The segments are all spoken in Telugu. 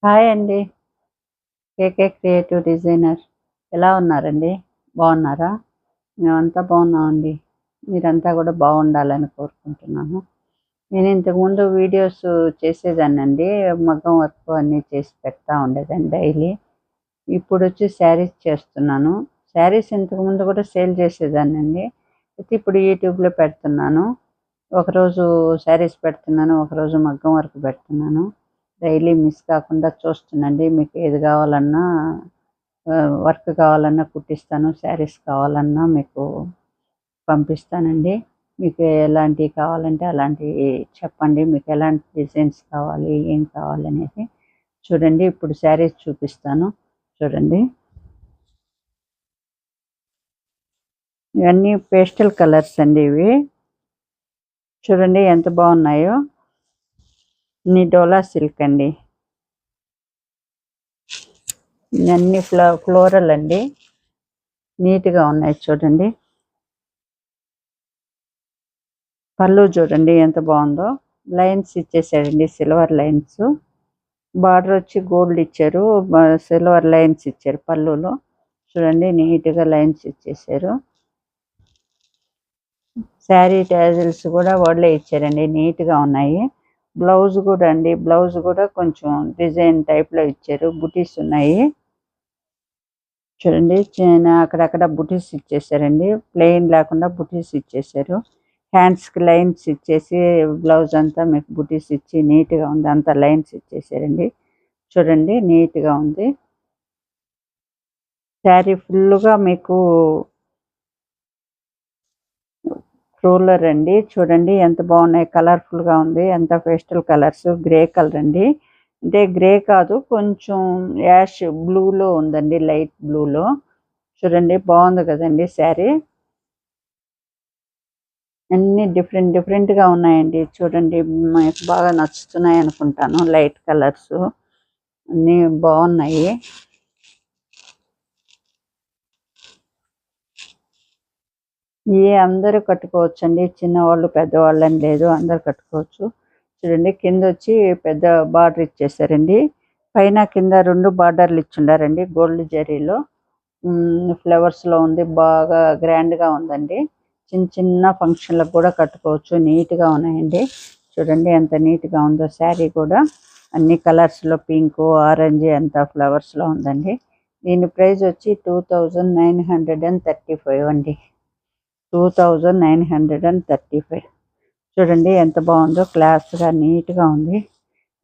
హాయ్ అండి. కేకే క్రియేటివ్ డిజైనర్. ఎలా ఉన్నారండి? బాగున్నారా? మేమంతా బాగున్నామండి. మీరంతా కూడా బాగుండాలని కోరుకుంటున్నాను. నేను ఇంతకుముందు వీడియోస్ చేసేదాన్నండి. మగ్గం వర్క్ అన్నీ చేసి పెడతా ఉండేదాన్ని డైలీ. ఇప్పుడొచ్చి శారీస్ చేస్తున్నాను. శారీస్ ఇంతకుముందు కూడా సేల్ చేసేదాన్నండి. అయితే ఇప్పుడు యూట్యూబ్‌లో పెడుతున్నాను. ఒకరోజు శారీస్ పెడుతున్నాను. ఒకరోజు మగ్గం వర్క్ పెడుతున్నాను. డైలీ మిస్ కాకుండా చూస్తుండండి. మీకు ఏది కావాలన్నా వర్క్ కావాలన్నా కుట్టిస్తాను. శారీస్ కావాలన్నా మీకు పంపిస్తానండి. మీకు ఎలాంటివి కావాలంటే అలాంటివి చెప్పండి. మీకు ఎలాంటి డిజైన్స్ కావాలి, ఏం కావాలనేది. చూడండి ఇప్పుడు శారీస్ చూపిస్తాను. చూడండి. ఇవన్నీ పేస్టల్ కలర్స్ అండి ఇవి. చూడండి ఎంత బాగున్నాయో. ఇన్ని డోలా సిల్క్ అండి. ఇవన్నీ ఫ్లోరల్ అండి. నీట్‌గా ఉన్నాయి చూడండి. పళ్ళు చూడండి ఎంత బాగుందో. లైన్స్ ఇచ్చేసాడండి, సిల్వర్ లైన్స్. బార్డర్ వచ్చి గోల్డ్ ఇచ్చారు. సిల్వర్ లైన్స్ ఇచ్చారు పళ్ళులో. చూడండి నీట్‌గా లైన్స్ ఇచ్చేసారు. శారీ ట్యాజిల్స్ కూడా వాళ్ళే ఇచ్చారండి. నీట్‌గా ఉన్నాయి. బ్లౌజ్ కూడా అండి. బ్లౌజ్ కూడా కొంచెం డిజైన్ టైప్‌లో ఇచ్చారు. బుటీస్ ఉన్నాయి. చూడండి అక్కడక్కడ బుటీస్ ఇచ్చేసారండి. ప్లెయిన్ లేకుండా బుటీస్ ఇచ్చేసారు. హ్యాండ్స్‌కి లైన్స్ ఇచ్చేసి బ్లౌజ్ అంతా మీకు బుటీస్ ఇచ్చి నీట్‌గా ఉంది. అంతా లైన్స్ ఇచ్చేసారండి. చూడండి నీట్‌గా ఉంది. శారీ ఫుల్లుగా మీకు రూలర్ అండి. చూడండి ఎంత బాగున్నాయి. కలర్ఫుల్‌గా ఉంది. అంతా పేస్టల్ కలర్స్. గ్రే కలర్ అండి. అంటే గ్రే కాదు, కొంచెం యాష్ బ్లూలో ఉందండి. లైట్ బ్లూలో. చూడండి బాగుంది కదండీ శారీ. అన్నీ డిఫరెంట్ డిఫరెంట్‌గా ఉన్నాయండి. చూడండి మీకు బాగా నచ్చుతున్నాయి అనుకుంటాను. లైట్ కలర్స్ అన్నీ బాగున్నాయి. అందరూ కట్టుకోవచ్చండి. చిన్నవాళ్ళు, పెద్దవాళ్ళు అని లేదు. అందరూ కట్టుకోవచ్చు. చూడండి కిందొచ్చి పెద్ద బార్డర్ ఇచ్చేసారండి. పైన కింద 2 బార్డర్‌లు ఇచ్చుండారండి గోల్డ్ జరీలో. ఫ్లవర్స్‌లో ఉంది. బాగా గ్రాండ్‌గా ఉందండి. చిన్న చిన్న ఫంక్షన్‌లకు కూడా కట్టుకోవచ్చు. నీట్‌గా ఉన్నాయండి. చూడండి ఎంత నీట్‌గా ఉందో శారీ కూడా. అన్ని కలర్స్‌లో పింకు, ఆరెంజ్ అంతా ఫ్లవర్స్‌లో ఉందండి. దీని ప్రైస్ వచ్చి 2935 అండి. 2935. చూడండి ఎంత బాగుందో. క్లాస్‌గా నీట్‌గా ఉంది.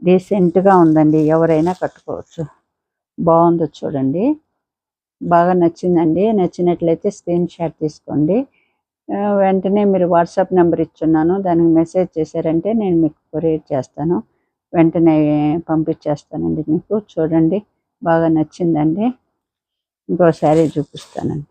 డీసెంట్‌గా ఉందండి. ఎవరైనా కట్టుకోవచ్చు. బాగుందో చూడండి. బాగా నచ్చిందండి. నచ్చినట్లయితే స్క్రీన్ షాట్ తీసుకోండి. వెంటనే మీరు వాట్సాప్ నెంబర్ ఇచ్చున్నాను. దానికి మెసేజ్ చేశారంటే నేను మీకు కొరియర్ చేస్తాను. వెంటనే పంపించేస్తానండి మీకు. చూడండి బాగా నచ్చిందండి. ఇంకో శారీ చూపిస్తానండి.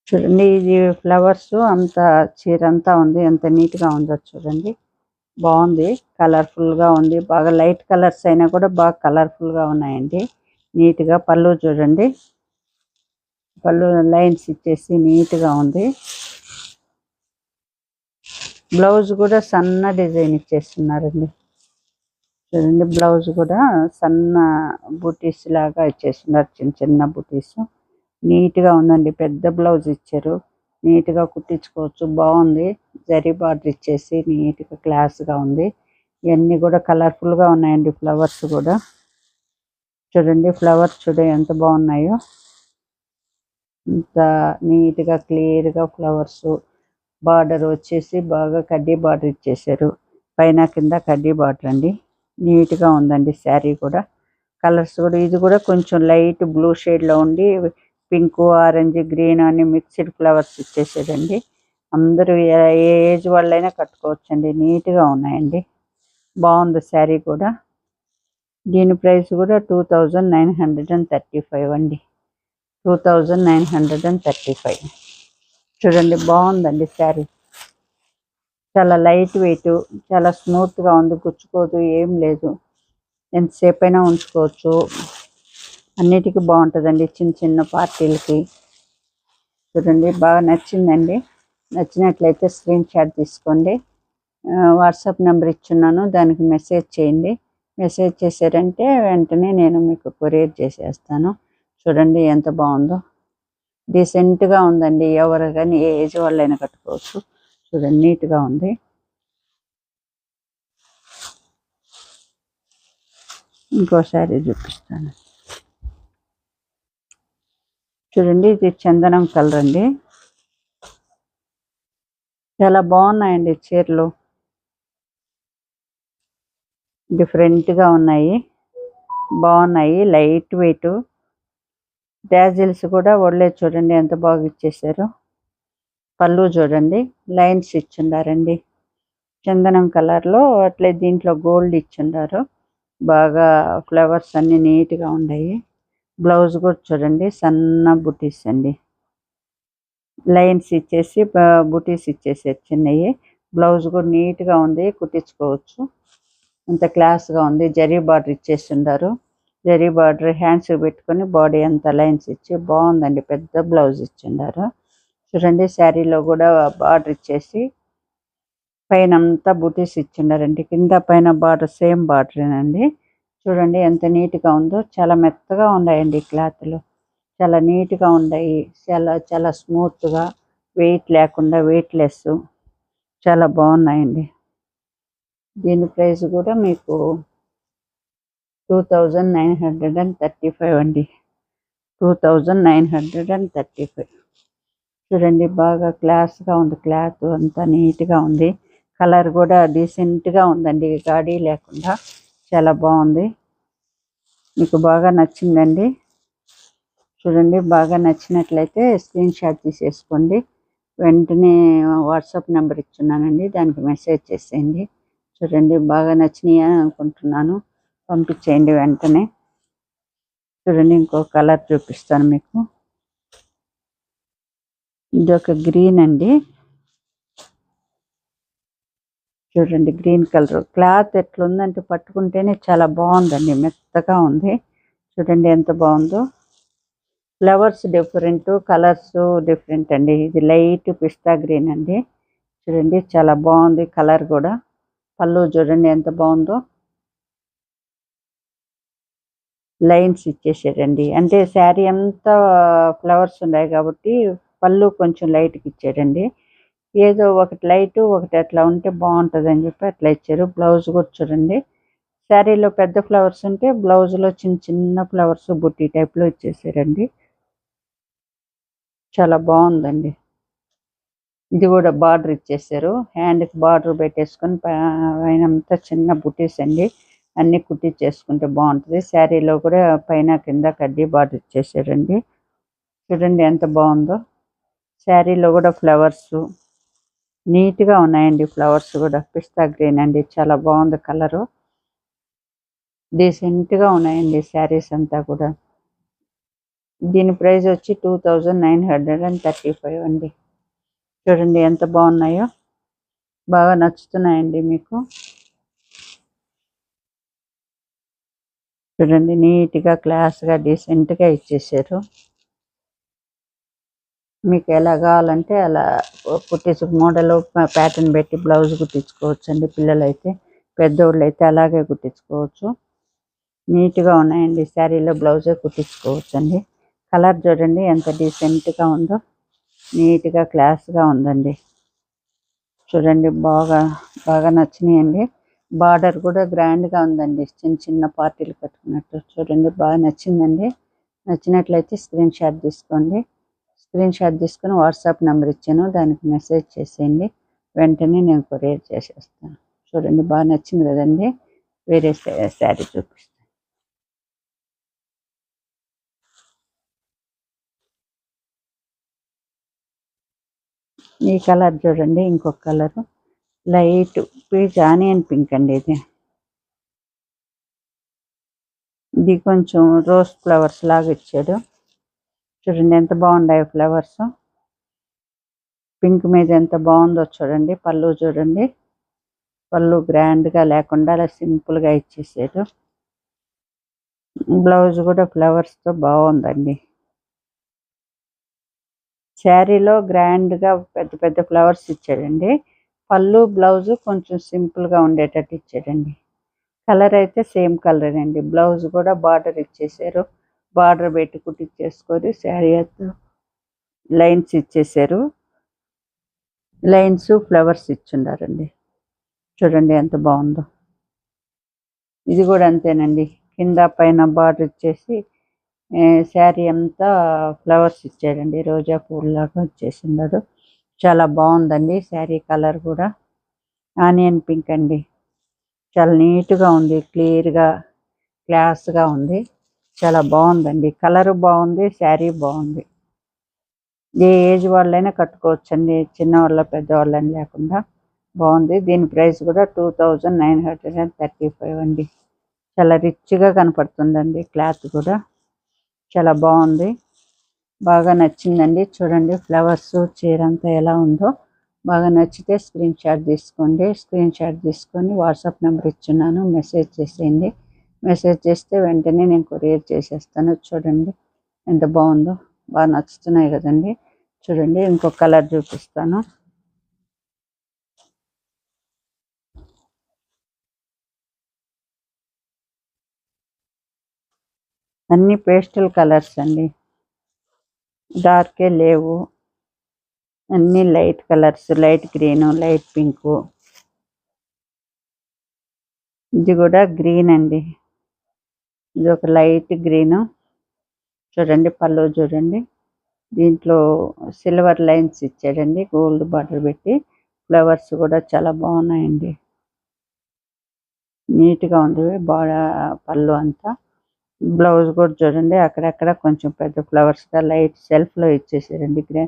చూడండి ఇది ఫ్లవర్స్ అంతా చీరంతా ఉంది. ఎంత నీట్‌గా ఉందో చూడండి. బాగుంది. కలర్‌ఫుల్‌గా ఉంది. బాగా లైట్ కలర్స్ అయినా కూడా బాగా కలర్‌ఫుల్‌గా ఉన్నాయండి. నీట్‌గా పళ్ళు చూడండి. పళ్ళు లైన్స్ ఇచ్చేసి నీట్‌గా ఉంది. బ్లౌజ్ కూడా సన్న డిజైన్ ఇచ్చేస్తున్నారండి. చూడండి బ్లౌజ్ కూడా సన్న బూటీస్ లాగా ఇచ్చేస్తున్నారు. చిన్న చిన్న బూటీస్. నీట్‌గా ఉందండి. పెద్ద బ్లౌజ్ ఇచ్చారు. నీట్‌గా కుట్టించుకోవచ్చు. బాగుంది. జరీ బార్డర్ ఇచ్చేసి నీట్‌గా క్లాస్‌గా ఉంది. ఇవన్నీ కూడా కలర్‌ఫుల్‌గా ఉన్నాయండి ఫ్లవర్స్ కూడా. చూడండి ఫ్లవర్స్ ఎంత బాగున్నాయో. ఇంత నీట్‌గా క్లియర్‌గా ఫ్లవర్స్. బార్డర్ వచ్చేసి బాగా కడ్డీ బార్డర్ ఇచ్చేసారు. పైన కింద కడ్డీ బార్డర్ అండి. నీట్‌గా ఉందండి శారీ కూడా. కలర్స్ కూడా ఇది కూడా కొంచెం లైట్ బ్లూ షేడ్‌లో ఉండి పింకు, ఆరెంజ్, గ్రీన్ అన్ని మిక్స్డ్ ఫ్లవర్స్ ఇచ్చేసాడండి. అందరూ ఏ ఏజ్ వాళ్ళైనా కట్టుకోవచ్చండి. నీట్‌గా ఉన్నాయండి. బాగుంది శారీ కూడా. దీని ప్రైస్ కూడా 2935 అండి. 2935. చూడండి బాగుందండి శారీ. చాలా లైట్ వెయిట్, చాలా స్మూత్‌గా ఉంది. గుచ్చుకోదు, ఏం లేదు. ఎంతసేపైనా ఉంచుకోవచ్చు. అన్నిటికీ బాగుంటుందండి, చిన్న చిన్న పార్టీలకి. చూడండి బాగా నచ్చిందండి. నచ్చినట్లయితే స్క్రీన్ షాట్ తీసుకోండి. వాట్సాప్ నెంబర్ ఇచ్చున్నాను, దానికి మెసేజ్ చేయండి. మెసేజ్ చేశారంటే వెంటనే నేను మీకు కొరియర్ చేసేస్తాను. చూడండి ఎంత బాగుందో, డీసెంట్గా ఉందండి. ఎవరు కానీ ఏ ఏజ్ వాళ్ళైనా కట్టుకోవచ్చు. చూడండి నీట్గా ఉంది. ఇంకోసారి చూపిస్తాను. చూడండి ఇది చందనం కలర్ అండి. చాలా బాగున్నాయండి చీరలు, డిఫరెంట్గా ఉన్నాయి, బాగున్నాయి. లైట్ వెయిట్ డాజిల్స్ కూడా ఒళ్ళే. చూడండి ఎంత బాగా ఇచ్చేసారు. పళ్ళు చూడండి లైన్స్ ఇచ్చుండారండి చందనం కలర్లో. అట్లే దీంట్లో గోల్డ్ ఇచ్చుండారు. బాగా ఫ్లవర్స్ అన్నీ నీట్గా ఉన్నాయి. బ్లౌజ్ కూడా చూడండి సన్న బుటీస్ అండి, లైన్స్ ఇచ్చేసి బుటీస్ ఇచ్చేసారు చిన్నవి. బ్లౌజ్ కూడా నీట్గా ఉంది, కుట్టించుకోవచ్చు. అంత క్లాస్గా ఉంది. జరీ బార్డర్ ఇచ్చేస్తుండారు. జరీ బార్డర్ హ్యాండ్స్ పెట్టుకొని బాడీ అంతా లైన్స్ ఇచ్చి బాగుందండి. పెద్ద బ్లౌజ్ ఇచ్చిండారు. చూడండి శారీలో కూడా బార్డర్ ఇచ్చేసి పైన అంతా బుటీస్ ఇచ్చిండారండి. కింద పైన బార్డర్ సేమ్ బార్డరేనండి. చూడండి ఎంత నీట్గా ఉందో. చాలా మెత్తగా ఉన్నాయండి క్లాత్లు, చాలా నీట్గా ఉన్నాయి. చాలా చాలా స్మూత్గా, వెయిట్ లేకుండా, వెయిట్లెస్, చాలా బాగున్నాయండి. దీని ప్రైస్ కూడా మీకు 2935 అండి. 2935. చూడండి బాగా క్లాస్గా ఉంది. క్లాత్ అంతా నీట్గా ఉంది. కలర్ కూడా డీసెంట్గా ఉందండి, గాడి లేకుండా చాలా బాగుంది. మీకు బాగా నచ్చిందండి. చూడండి బాగా నచ్చినట్లయితే స్క్రీన్ షాట్ తీసేసుకోండి. వెంటనే వాట్సాప్ నెంబర్ ఇచ్చున్నానండి, దానికి మెసేజ్ చేసేయండి. చూడండి బాగా నచ్చినాయి అని అనుకుంటున్నాను. పంపించేయండి వెంటనే. చూడండి ఇంకో కలర్ చూపిస్తాను మీకు. ఇది ఒక గ్రీన్ అండి. చూడండి గ్రీన్ కలర్. క్లాత్ ఎట్లుందంటే పట్టుకుంటేనే చాలా బాగుందండి, మెత్తగా ఉంది. చూడండి ఎంత బాగుందో. ఫ్లవర్స్ డిఫరెంట్, కలర్స్ డిఫరెంట్ అండి. ఇది లైట్ పిస్తా గ్రీన్ అండి. చూడండి చాలా బాగుంది కలర్ కూడా. పళ్ళు చూడండి ఎంత బాగుందో. లైన్స్ ఇచ్చేసాడండి, అంటే శారీ అంతా ఫ్లవర్స్ ఉన్నాయి కాబట్టి పళ్ళు కొంచెం లైట్కి ఇచ్చాడండి. ఏదో ఒకటి లైట్ ఒకటి అట్లా ఉంటే బాగుంటుంది అని చెప్పి అట్లా ఇచ్చారు. బ్లౌజ్ కూడా చూడండి, శారీలో పెద్ద ఫ్లవర్స్ ఉంటే బ్లౌజ్లో చిన్న చిన్న ఫ్లవర్స్ బుట్టి టైప్లో ఇచ్చేసారండి. చాలా బాగుందండి. ఇది కూడా బార్డర్ ఇచ్చేసారు. హ్యాండ్కి బార్డర్ పెట్టేసుకొని పైన అంతా చిన్న బుటీస్ అండి. అన్నీ కుట్టించేసుకుంటే బాగుంటుంది. శారీలో కూడా పైన కింద కడ్డీ బార్డర్ ఇచ్చేసారండి. చూడండి ఎంత బాగుందో. శారీలో కూడా ఫ్లవర్స్ నీట్గా ఉన్నాయండి. ఫ్లవర్స్ కూడా పిస్తా గ్రీన్ అండి, చాలా బాగుంది కలరు. డీసెంట్గా ఉన్నాయండి శారీస్ అంతా కూడా. దీని ప్రైస్ వచ్చి 2935 అండి. చూడండి ఎంత బాగున్నాయో, బాగా నచ్చుతున్నాయండి మీకు. చూడండి నీట్గా క్లాస్గా డీసెంట్గా ఇచ్చేసారు. మీకు ఎలా కావాలంటే అలా కుట్టించు మోడల్ ప్యాటర్న్ పెట్టి బ్లౌజ్ కుట్టించుకోవచ్చు అండి. పిల్లలైతే, పెద్దోళ్ళు అయితే అలాగే కుట్టించుకోవచ్చు. నీట్గా ఉన్నాయండి. శారీలో బ్లౌజే కుట్టించుకోవచ్చు అండి. కలర్ చూడండి ఎంత డీసెంట్గా ఉందో, నీట్గా క్లాస్గా ఉందండి. చూడండి బాగా బాగా నచ్చినాయండి. బార్డర్ కూడా గ్రాండ్గా ఉందండి, చిన్న చిన్న పార్టీలు కట్టుకున్నట్టు. చూడండి బాగా నచ్చిందండి. నచ్చినట్లయితే స్క్రీన్ షాట్ తీసుకోండి. స్క్రీన్ షాట్ తీసుకొని వాట్సాప్ నెంబర్ ఇచ్చాను, దానికి మెసేజ్ చేసేయండి. వెంటనే నేను కొరియర్ చేసేస్తాను. చూడండి బాగా నచ్చింది కదండి. వేరే శారీ చూపిస్తాను. ఈ కలర్ చూడండి, ఇంకొక colour light peach onion pink అండి. ఇది కొంచెం రోజ్ ఫ్లవర్స్ లాగా ఇచ్చాడు. చూడండి ఎంత బాగున్నాయో ఫ్లవర్స్. పింక్ మీద ఎంత బాగుందో చూడండి. పళ్ళు చూడండి, పళ్ళు గ్రాండ్గా లేకుండా అలా సింపుల్గా ఇచ్చేసాడు. బ్లౌజ్ కూడా ఫ్లవర్స్తో బాగుందండి. శారీలో గ్రాండ్గా పెద్ద పెద్ద ఫ్లవర్స్ ఇచ్చాడండి. పళ్ళు బ్లౌజ్ కొంచెం సింపుల్గా ఉండేటట్టు ఇచ్చాడండి. కలర్ అయితే సేమ్ కలర్ అండి. బ్లౌజ్ కూడా బార్డర్ ఇచ్చేసారు. బార్డర్ పెట్టి కుట్టించేసుకొని శారీ అంతా లైన్స్ ఇచ్చేసారు. లైన్స్ ఫ్లవర్స్ ఇచ్చున్నారండి. చూడండి ఎంత బాగుందో. ఇది కూడా అంతేనండి. కింద పైన బార్డర్ ఇచ్చేసి శారీ అంతా ఫ్లవర్స్ ఇచ్చాడండి. రోజా పూల్లాగా వచ్చేసినాడు. చాలా బాగుందండి శారీ కలర్ కూడా. ఆనియన్ పింక్ అండి. చాలా నీట్గా ఉంది. క్లియర్గా క్లాస్గా ఉంది. చాలా బాగుందండి. కలరు బాగుంది. శారీ బాగుంది. ఏ ఏజ్ వాళ్ళైనా కట్టుకోవచ్చండి. చిన్నవాళ్ళ పెద్దవాళ్ళని లేకుండా బాగుంది. దీని ప్రైస్ కూడా 2935 అండి. చాలా రిచ్గా కనపడుతుందండి. క్లాత్ కూడా చాలా బాగుంది. బాగా నచ్చిందండి. చూడండి ఫ్లవర్స్ చీర అంతా ఎలా ఉందో. బాగా నచ్చితే స్క్రీన్ షాట్ తీసుకోండి. స్క్రీన్ షాట్ తీసుకొని వాట్సాప్ నెంబర్ ఇచ్చున్నాను. మెసేజ్ చేసేయండి. మెసేజ్ చేస్తే వెంటనే నేను కొరియర్ చేసేస్తాను. చూడండి ఎంత బాగుందో. బాగా నచ్చుతున్నాయి కదండి. చూడండి ఇంకొక కలర్ చూపిస్తాను. అన్ని పేస్టల్ కలర్స్ అండి. డార్కే లేవు. అన్ని light colours. Light green, light pink. ఇది కూడా గ్రీన్ అండి. ఇది ఒక లైట్ గ్రీను. చూడండి పళ్ళు చూడండి. దీంట్లో సిల్వర్ లైన్స్ ఇచ్చాడండి. గోల్డ్ బార్డర్ పెట్టి. ఫ్లవర్స్ కూడా చాలా బాగున్నాయండి. నీట్గా ఉంది బాగా పళ్ళు అంతా. బ్లౌజ్ కూడా చూడండి అక్కడక్కడ కొంచెం పెద్ద ఫ్లవర్స్గా లైట్ సెల్ఫ్లో ఇచ్చేసాడండి.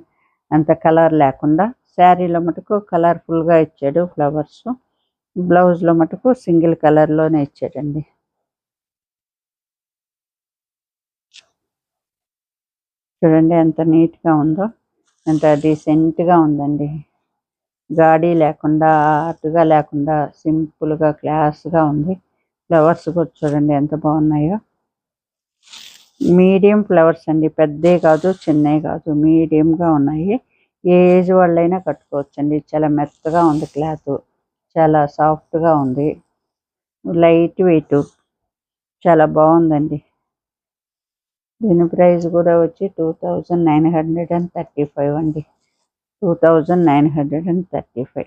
అంత కలర్ లేకుండా. శారీలో మటుకు కలర్ఫుల్గా ఇచ్చాడు ఫ్లవర్స్. బ్లౌజ్లో మటుకు సింగిల్ కలర్లోనే ఇచ్చాడండి. చూడండి ఎంత నీట్గా ఉందో. ఎంత డీసెంట్గా ఉందండి. గాడి లేకుండా అటుగా లేకుండా సింపుల్గా క్లాస్గా ఉంది. ఫ్లవర్స్ కూడా చూడండి ఎంత బాగున్నాయో. మీడియం ఫ్లవర్స్ అండి. పెద్దవి కాదు చిన్నవి కాదు మీడియంగా ఉన్నాయి. ఏ ఏజ్ వాళ్ళైనా కట్టుకోవచ్చండి. చాలా మెత్తగా ఉంది క్లాత్. చాలా సాఫ్ట్గా ఉంది. Light weight. చాలా బాగుందండి. దీని ప్రైస్ కూడా వచ్చి 2935 అండి. 2935.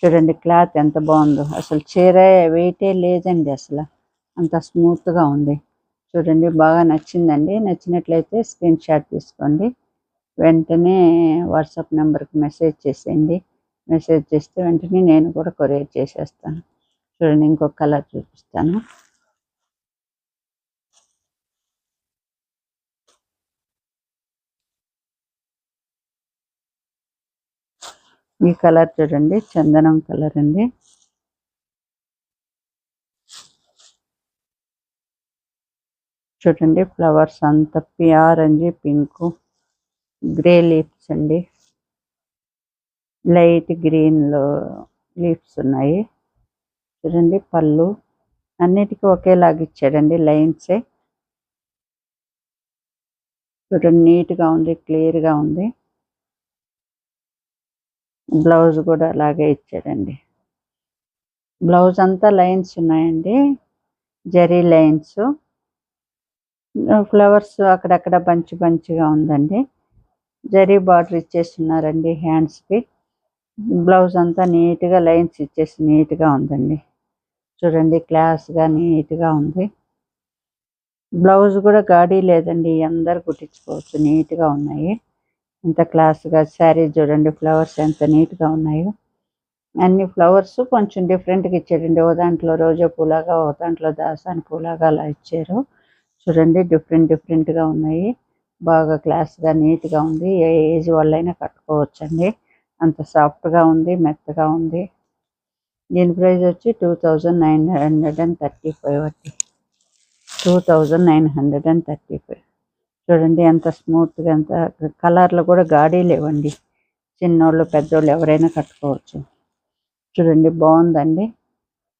చూడండి క్లాత్ ఎంత బాగుందో. అసలు చీర వెయిటే లేదండి. అసలు అంత స్మూత్గా ఉంది. చూడండి బాగా నచ్చిందండి. నచ్చినట్లయితే స్క్రీన్ షాట్ తీసుకోండి. వెంటనే వాట్సాప్ నెంబర్కి మెసేజ్ చేసేయండి. మెసేజ్ చేస్తే వెంటనే నేను కూడా కొరియర్ చేసేస్తాను. చూడండి ఇంకొక కలర్ చూపిస్తాను. ఈ కలర్ చూడండి చందనం కలర్ అండి. చూడండి ఫ్లవర్స్ అంతా ఆరెంజ్ పింక్ గ్రే లీవ్స్ అండి. లైట్ గ్రీన్లో లీవ్స్ ఉన్నాయి. చూడండి పళ్ళు అన్నిటికీ ఒకేలాగా ఇచ్చాడండి. లైన్సే. చూడండి నీట్గా ఉంది. క్లియర్గా ఉంది. బ్లౌజ్ కూడా అలాగే ఇచ్చాడండి. బ్లౌజ్ అంతా లైన్స్ ఉన్నాయండి. జరీ లైన్స్. ఫ్లవర్స్ అక్కడక్కడ బంచిగా ఉందండి. జరీ బార్డర్ ఇచ్చేస్తున్నారండి హ్యాండ్స్కి. బ్లౌజ్ అంతా నీట్గా లైన్స్ ఇచ్చేసి నీట్గా ఉందండి. చూడండి క్లాస్గా నీట్గా ఉంది. బ్లౌజ్ కూడా గాడి లేదండి. అందరు కుట్టించుకోవచ్చు. నీట్గా ఉన్నాయి. ఎంత క్లాస్గా శారీ చూడండి. ఫ్లవర్స్ ఎంత నీట్గా ఉన్నాయో. అన్ని ఫ్లవర్స్ కొంచెం డిఫరెంట్గా ఇచ్చాడండి. ఓ దాంట్లో రోజా పూలాగా, ఓ దాంట్లో దాసాని పూలాగా అలా ఇచ్చారు. చూడండి డిఫరెంట్గా ఉన్నాయి. బాగా క్లాస్గా నీట్గా ఉంది. ఏ ఏజ్ వాళ్ళైనా కట్టుకోవచ్చండి. అంత సాఫ్ట్గా ఉంది. మెత్తగా ఉంది. దీని ప్రైస్ వచ్చి 2935 అండి. 2935. చూడండి ఎంత స్మూత్గా ఎంత కలర్లు కూడా గాడి లేవండి. చిన్నోళ్ళు పెద్దోళ్ళు ఎవరైనా కట్టుకోవచ్చు. చూడండి బాగుందండి.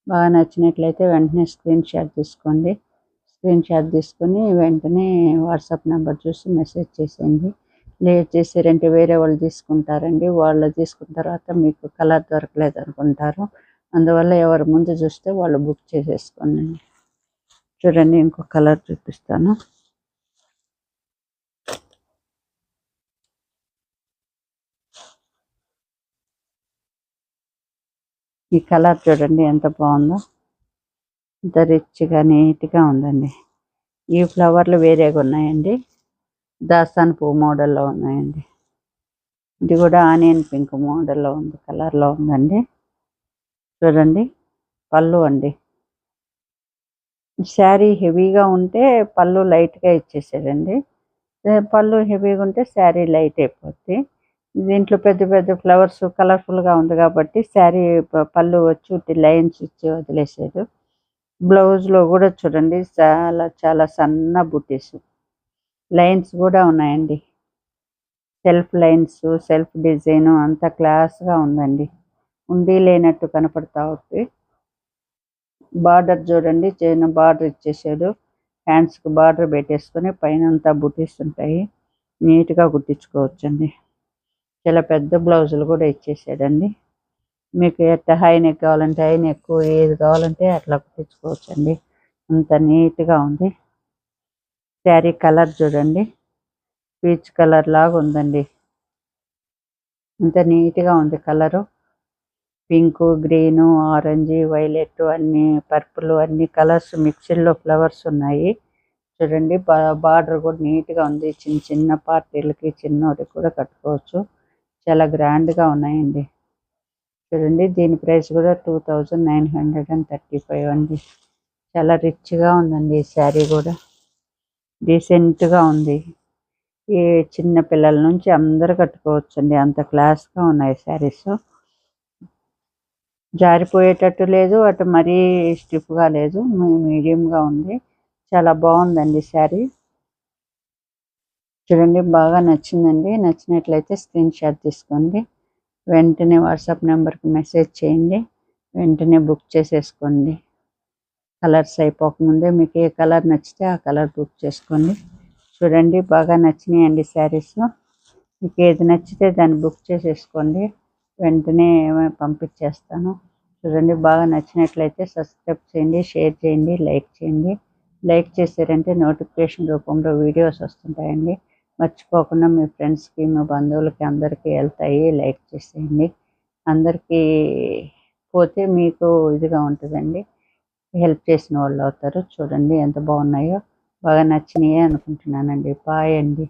బాగా నచ్చినట్లయితే వెంటనే స్క్రీన్ షాట్ తీసుకోండి. స్క్రీన్ షాట్ తీసుకొని వెంటనే వాట్సాప్ నెంబర్ చూసి మెసేజ్ చేసేయండి. లేట్ చేసారంటే వేరే వాళ్ళు తీసుకుంటారండి. వాళ్ళు తీసుకున్న తర్వాత మీకు కలర్ దొరకలేదు అనుకుంటారు. అందువల్ల ఎవరు ముందు చూస్తే వాళ్ళు బుక్ చేసేసుకోండి. చూడండి ఇంకో కలర్ చూపిస్తాను. ఈ కలర్ చూడండి ఎంత బాగుందో, ఎంత రిచ్గా నీట్గా ఉందండి. ఈ ఫ్లవర్లు వేరేగా ఉన్నాయండి, దాస్తాన్ పువ్వు మోడల్లో ఉన్నాయండి. ఇది కూడా ఆనియన్ పింక్ మోడల్లో ఉంది, కలర్లో ఉందండి. చూడండి పళ్ళు అండి. శారీ హెవీగా ఉంటే పళ్ళు లైట్గా ఇచ్చేసాడండి. పళ్ళు హెవీగా ఉంటే శారీ లైట్ అయిపోద్ది. దీంట్లో పెద్ద పెద్ద ఫ్లవర్స్ కలర్ఫుల్గా ఉంది కాబట్టి శారీ పళ్ళు వచ్చి లైన్స్ ఇచ్చి వదిలేసాడు. బ్లౌజ్లో కూడా చూడండి చాలా చాలా సన్న బుటీస్ లైన్స్ కూడా ఉన్నాయండి. సెల్ఫ్ లైన్స్, సెల్ఫ్ డిజైన్ అంత క్లాస్గా ఉందండి. ఉండి లేనట్టు కనపడతా ఉంది. బార్డర్ చూడండి, చిన్న బార్డర్ ఇచ్చేసాడు. హ్యాండ్స్కి బార్డర్ పెట్టేసుకొని పైన అంతా బుటీస్ ఉంటాయి. నీట్గా కుట్టించుకోవచ్చండి. చాలా పెద్ద బ్లౌజులు కూడా ఇచ్చేసాడండి. మీకు ఎట్లా హై నెక్ కావాలంటే హై నెక్, ఏది కావాలంటే అట్లా కుట్టించుకోవచ్చండి. అంత నీట్గా ఉంది. శారీ కలర్ చూడండి, పీచ్ కలర్ లాగా ఉందండి. అంత నీట్గా ఉంది colour. Pink, green, orange, violet అన్ని పర్పుల్ అన్ని కలర్స్ మిక్సీలో ఫ్లవర్స్ ఉన్నాయి. చూడండి బార్డర్ కూడా నీట్గా ఉంది. చిన్న చిన్న పార్టీలకి చిన్నోడికి కూడా కట్టుకోవచ్చు. చాలా గ్రాండ్గా ఉన్నాయండి. చూడండి దీని ప్రైస్ కూడా 2935 అండి. చాలా రిచ్గా ఉందండి. ఈ శారీ కూడా డీసెంట్గా ఉంది. ఈ చిన్న పిల్లల నుంచి అందరూ కట్టుకోవచ్చండి. అంత క్లాస్గా ఉన్నాయి శారీస్. జారిపోయేటట్టు లేదు, అటు మరీ స్టిఫ్గా లేదు, మీడియంగా ఉంది. చాలా బాగుందండి శారీ. చూడండి బాగా నచ్చిందండి. నచ్చినట్లయితే స్క్రీన్ షాట్ తీసుకోండి. వెంటనే వాట్సాప్ నెంబర్కి మెసేజ్ చేయండి. వెంటనే బుక్ చేసేసుకోండి. కలర్స్ అయిపోకముందే మీకు ఏ కలర్ నచ్చితే ఆ కలర్ బుక్ చేసుకోండి. చూడండి బాగా నచ్చినాయండి శారీస్. మీకు ఏది నచ్చితే దాన్ని బుక్ చేసేసుకోండి. వెంటనే పంపించేస్తాను. చూడండి బాగా నచ్చినట్లయితే సబ్స్క్రైబ్ చేయండి, షేర్ చేయండి, లైక్ చేయండి. లైక్ చేశారంటే నోటిఫికేషన్ రూపంలో వీడియోస్ వస్తుంటాయండి. మర్చిపోకుండా మీ ఫ్రెండ్స్కి, మీ బంధువులకి అందరికీ వెళ్తాయి. లైక్ చేసేయండి. అందరికీ పోతే మీకు ఇదిగా ఉంటుందండి, హెల్ప్ చేసిన వాళ్ళు అవుతారు. చూడండి ఎంత బాగున్నాయో, బాగా నచ్చినాయే అనుకుంటున్నానండి. బాయ్ అండి.